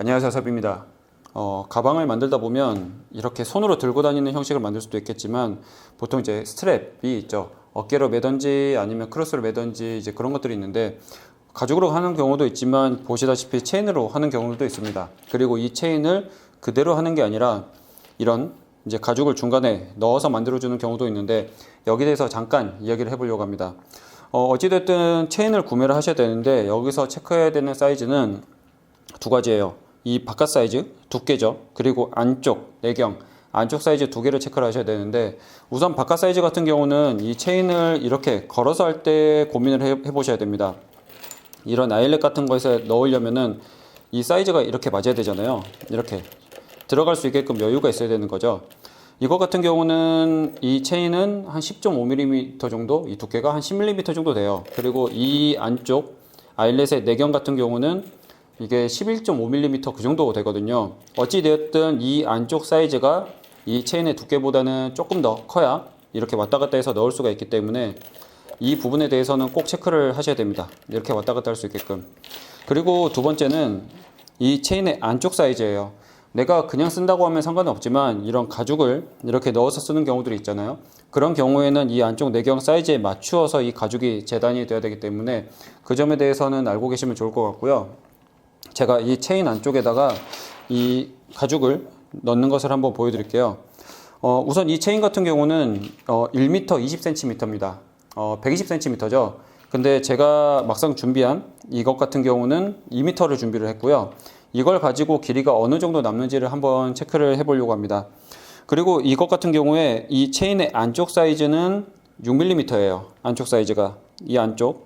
안녕하세요, 섭입니다. 가방을 만들다 보면 이렇게 손으로 들고 다니는 형식을 만들 수도 있겠지만 보통 이제 스트랩이 있죠. 어깨로 매든지 아니면 크로스로 매든지 이제 그런 것들이 있는데 가죽으로 하는 경우도 있지만 보시다시피 체인으로 하는 경우도 있습니다. 그리고 이 체인을 그대로 하는 게 아니라 이런 이제 가죽을 중간에 넣어서 만들어주는 경우도 있는데 여기에 대해서 잠깐 이야기를 해보려고 합니다. 어찌됐든 체인을 구매를 하셔야 되는데 여기서 체크해야 되는 사이즈는 두 가지예요. 이 바깥 사이즈 두께죠. 그리고 안쪽 내경 안쪽 사이즈 두 개를 체크를 하셔야 되는데 우선 바깥 사이즈 같은 경우는 이 체인을 이렇게 걸어서 할 때 고민을 해보셔야 됩니다. 이런 아일렛 같은 거에서 넣으려면은 이 사이즈가 이렇게 맞아야 되잖아요. 이렇게 들어갈 수 있게끔 여유가 있어야 되는 거죠. 이거 같은 경우는 이 체인은 한 10.5mm 정도, 이 두께가 한 10mm 정도 돼요. 그리고 이 안쪽 아일렛의 내경 같은 경우는 이게 11.5mm 그 정도 되거든요. 어찌되었든 이 안쪽 사이즈가 이 체인의 두께보다는 조금 더 커야 이렇게 왔다 갔다 해서 넣을 수가 있기 때문에 이 부분에 대해서는 꼭 체크를 하셔야 됩니다. 이렇게 왔다 갔다 할 수 있게끔. 그리고 두 번째는 이 체인의 안쪽 사이즈예요. 내가 그냥 쓴다고 하면 상관은 없지만 이런 가죽을 이렇게 넣어서 쓰는 경우들이 있잖아요. 그런 경우에는 이 안쪽 내경 사이즈에 맞추어서 이 가죽이 재단이 되어야 되기 때문에 그 점에 대해서는 알고 계시면 좋을 것 같고요. 제가 이 체인 안쪽에다가 이 가죽을 넣는 것을 한번 보여드릴게요. 우선 이 체인 같은 경우는 1m 20cm입니다. 120cm죠. 근데 제가 막상 준비한 이것 같은 경우는 2m를 준비를 했고요. 이걸 가지고 길이가 어느 정도 남는지를 한번 체크를 해보려고 합니다. 그리고 이것 같은 경우에 이 체인의 안쪽 사이즈는 6mm예요. 안쪽 사이즈가 이 안쪽이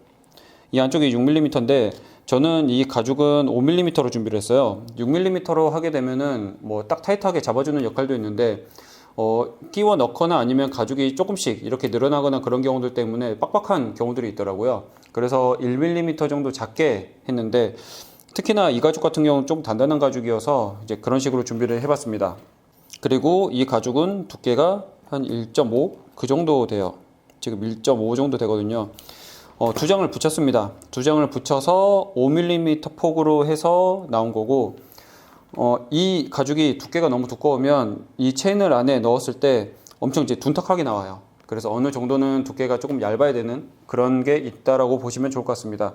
6mm인데 저는 이 가죽은 5mm로 준비를 했어요. 6mm로 하게 되면은 뭐 딱 타이트하게 잡아주는 역할도 있는데 끼워 넣거나 아니면 가죽이 조금씩 이렇게 늘어나거나 그런 경우들 때문에 빡빡한 경우들이 있더라고요. 그래서 1mm 정도 작게 했는데 특히나 이 가죽 같은 경우는 좀 단단한 가죽이어서 이제 그런 식으로 준비를 해봤습니다. 그리고 이 가죽은 두께가 한 1.5 그 정도 돼요. 지금 1.5 정도 되거든요. 두 장을 붙였습니다. 두 장을 붙여서 5mm 폭으로 해서 나온 거고 이 가죽이 두께가 너무 두꺼우면 이 체인을 안에 넣었을 때 엄청 이제 둔탁하게 나와요. 그래서 어느 정도는 두께가 조금 얇아야 되는 그런 게 있다라고 보시면 좋을 것 같습니다.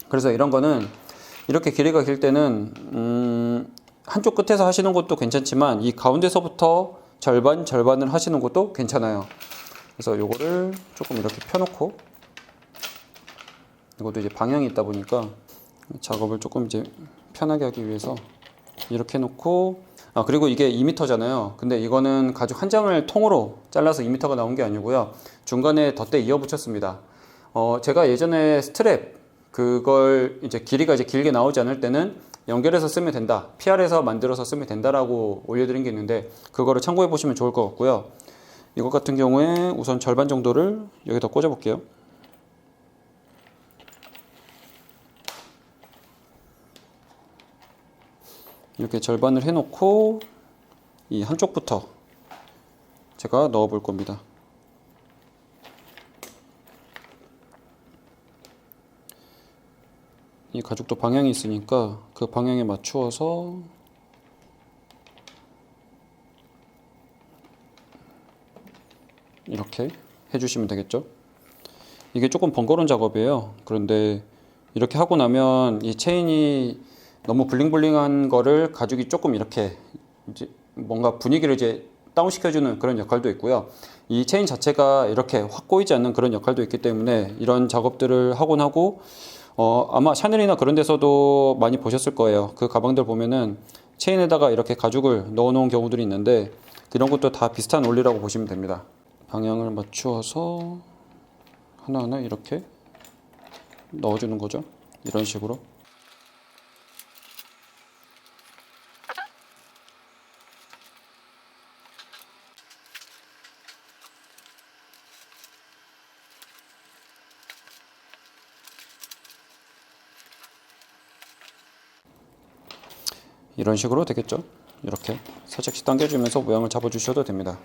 그래서 이런 거는 이렇게 길이가 길 때는 한쪽 끝에서 하시는 것도 괜찮지만 이 가운데서부터 절반을 하시는 것도 괜찮아요. 그래서 요거를 조금 이렇게 펴놓고 이것도 이제 방향이 있다 보니까 작업을 조금 이제 편하게 하기 위해서 이렇게 해놓고 그리고 이게 2m잖아요. 근데 이거는 가죽 한 장을 통으로 잘라서 2m가 나온 게 아니고요. 중간에 덧대 이어 붙였습니다. 제가 예전에 스트랩 그걸 이제 길이가 이제 길게 나오지 않을 때는 연결해서 쓰면 된다. PR에서 만들어서 쓰면 된다라고 올려드린 게 있는데 그거를 참고해 보시면 좋을 것 같고요. 이것 같은 경우에 우선 절반 정도를 여기다 꽂아 볼게요. 이렇게 절반을 해놓고 이 한쪽부터 제가 넣어 볼 겁니다. 이 가죽도 방향이 있으니까 그 방향에 맞추어서 이렇게 해주시면 되겠죠. 이게 조금 번거로운 작업이에요. 그런데 이렇게 하고 나면 이 체인이 너무 블링블링한 거를 가죽이 조금 이렇게 이제 뭔가 분위기를 이제 다운시켜주는 그런 역할도 있고요. 이 체인 자체가 이렇게 확 꼬이지 않는 그런 역할도 있기 때문에 이런 작업들을 하곤 하고 아마 샤넬이나 그런 데서도 많이 보셨을 거예요. 그 가방들 보면은 체인에다가 이렇게 가죽을 넣어 놓은 경우들이 있는데 이런 것도 다 비슷한 원리라고 보시면 됩니다. 방향을 맞추어서 하나하나 이렇게 넣어주는 거죠. 이런 식으로. 이런 식으로 되겠죠. 이렇게 살짝씩 당겨주면서 모양을 잡아주셔도 됩니다.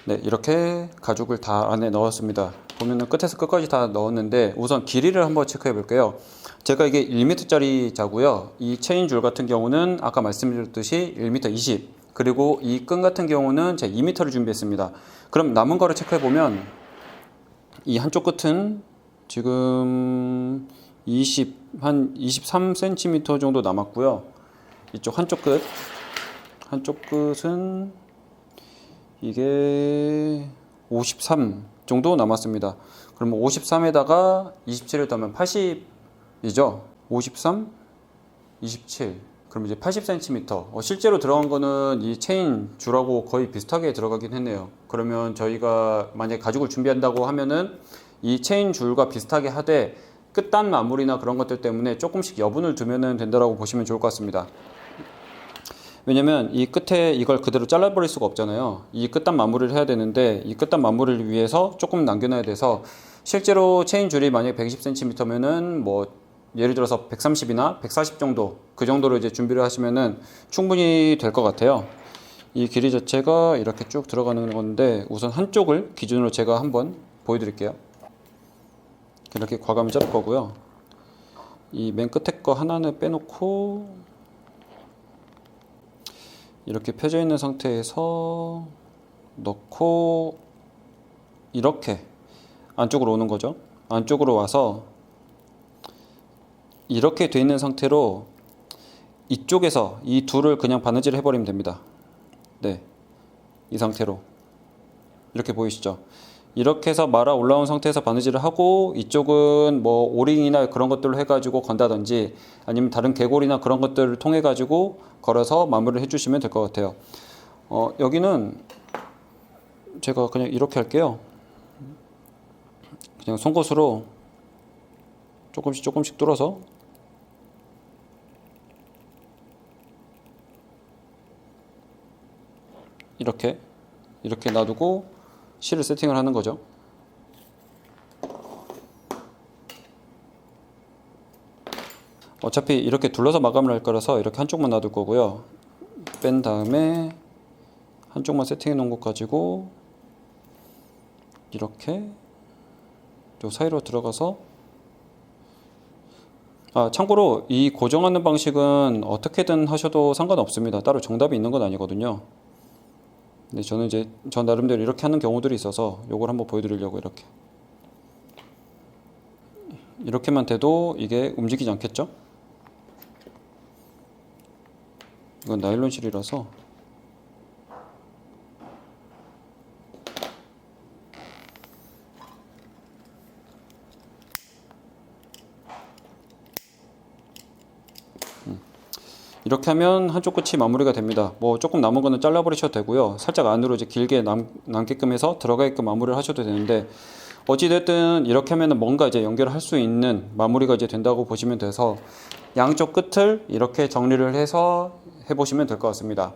네, 이렇게 가죽을 다 안에 넣었습니다. 보면은 끝에서 끝까지 다 넣었는데 우선 길이를 한번 체크해 볼게요. 제가 이게 1m짜리 자고요. 이 체인 줄 같은 경우는 아까 말씀드렸듯이 1m 20, 그리고 이 끈 같은 경우는 제가 2m를 준비했습니다. 그럼 남은 거를 체크해 보면 이 한쪽 끝은 지금 한 23cm 정도 남았고요. 이쪽 한쪽 끝은 이게 53 정도 남았습니다. 그러면 53에다가 27을 더하면 80이죠. 53, 27. 그럼 이제 80cm. 실제로 들어간 거는 이 체인 줄하고 거의 비슷하게 들어가긴 했네요. 그러면 저희가 만약에 가죽을 준비한다고 하면은 이 체인 줄과 비슷하게 하되 끝단 마무리나 그런 것들 때문에 조금씩 여분을 두면 된다고 보시면 좋을 것 같습니다. 왜냐면 이 끝에 이걸 그대로 잘라버릴 수가 없잖아요. 이 끝단 마무리를 해야 되는데 이 끝단 마무리를 위해서 조금 남겨놔야 돼서 실제로 체인 줄이 만약에 120cm면은 뭐 예를 들어서 130이나 140 정도 그 정도로 이제 준비를 하시면은 충분히 될 것 같아요. 이 길이 자체가 이렇게 쭉 들어가는 건데 우선 한쪽을 기준으로 제가 한번 보여드릴게요. 이렇게 과감히 자를 거고요. 이 맨 끝에 거 하나는 빼놓고 이렇게 펴져 있는 상태에서 넣고 이렇게 안쪽으로 오는 거죠. 안쪽으로 와서 이렇게 돼 있는 상태로 이쪽에서 이 둘을 그냥 바느질 해버리면 됩니다. 네, 이 상태로 이렇게 보이시죠? 이렇게 해서 말아 올라온 상태에서 바느질을 하고 이쪽은 뭐 오링이나 그런 것들로 해가지고 건다든지 아니면 다른 개골이나 그런 것들을 통해 가지고 걸어서 마무리를 해주시면 될 것 같아요. 여기는 제가 그냥 이렇게 할게요. 그냥 송곳으로 조금씩 뚫어서 이렇게 놔두고 실을 세팅을 하는 거죠. 어차피 이렇게 둘러서 마감을 할 거라서 이렇게 한쪽만 놔둘 거고요. 뺀 다음에 한쪽만 세팅해 놓은 것 가지고 이렇게 요 사이로 들어가서 참고로 이 고정하는 방식은 어떻게든 하셔도 상관없습니다. 따로 정답이 있는 건 아니거든요. 근데 저는 이제 저 나름대로 이렇게 하는 경우들이 있어서 요걸 한번 보여드리려고 이렇게만 돼도 이게 움직이지 않겠죠? 이건 나일론 실이라서 이렇게 하면 한쪽 끝이 마무리가 됩니다. 뭐 조금 남은 거는 잘라버리셔도 되고요. 살짝 안으로 이제 길게 남게끔 해서 들어가게끔 마무리를 하셔도 되는데 어찌됐든 이렇게 하면 뭔가 이제 연결을 할 수 있는 마무리가 이제 된다고 보시면 돼서 양쪽 끝을 이렇게 정리를 해서 해보시면 될 것 같습니다.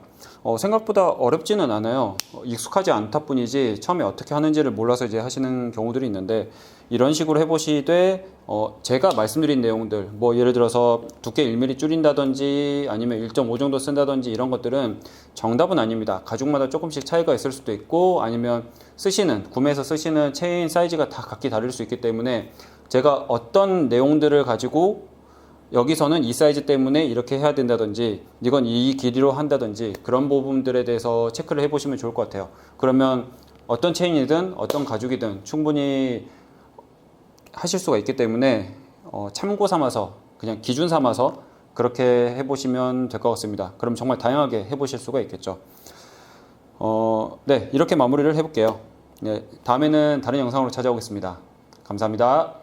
생각보다 어렵지는 않아요. 익숙하지 않다 뿐이지 처음에 어떻게 하는지를 몰라서 이제 하시는 경우들이 있는데 이런 식으로 해보시되 제가 말씀드린 내용들 뭐 예를 들어서 두께 1mm 줄인다든지 아니면 1.5 정도 쓴다든지 이런 것들은 정답은 아닙니다. 가죽마다 조금씩 차이가 있을 수도 있고 아니면 구매해서 쓰시는 체인 사이즈가 다 각기 다를 수 있기 때문에 제가 어떤 내용들을 가지고 여기서는 이 사이즈 때문에 이렇게 해야 된다든지 이건 이 길이로 한다든지 그런 부분들에 대해서 체크를 해보시면 좋을 것 같아요. 그러면 어떤 체인이든 어떤 가죽이든 충분히 하실 수가 있기 때문에 참고 삼아서 그냥 기준 삼아서 그렇게 해보시면 될 것 같습니다. 그럼 정말 다양하게 해보실 수가 있겠죠. 네, 이렇게 마무리를 해볼게요. 네, 다음에는 다른 영상으로 찾아오겠습니다. 감사합니다.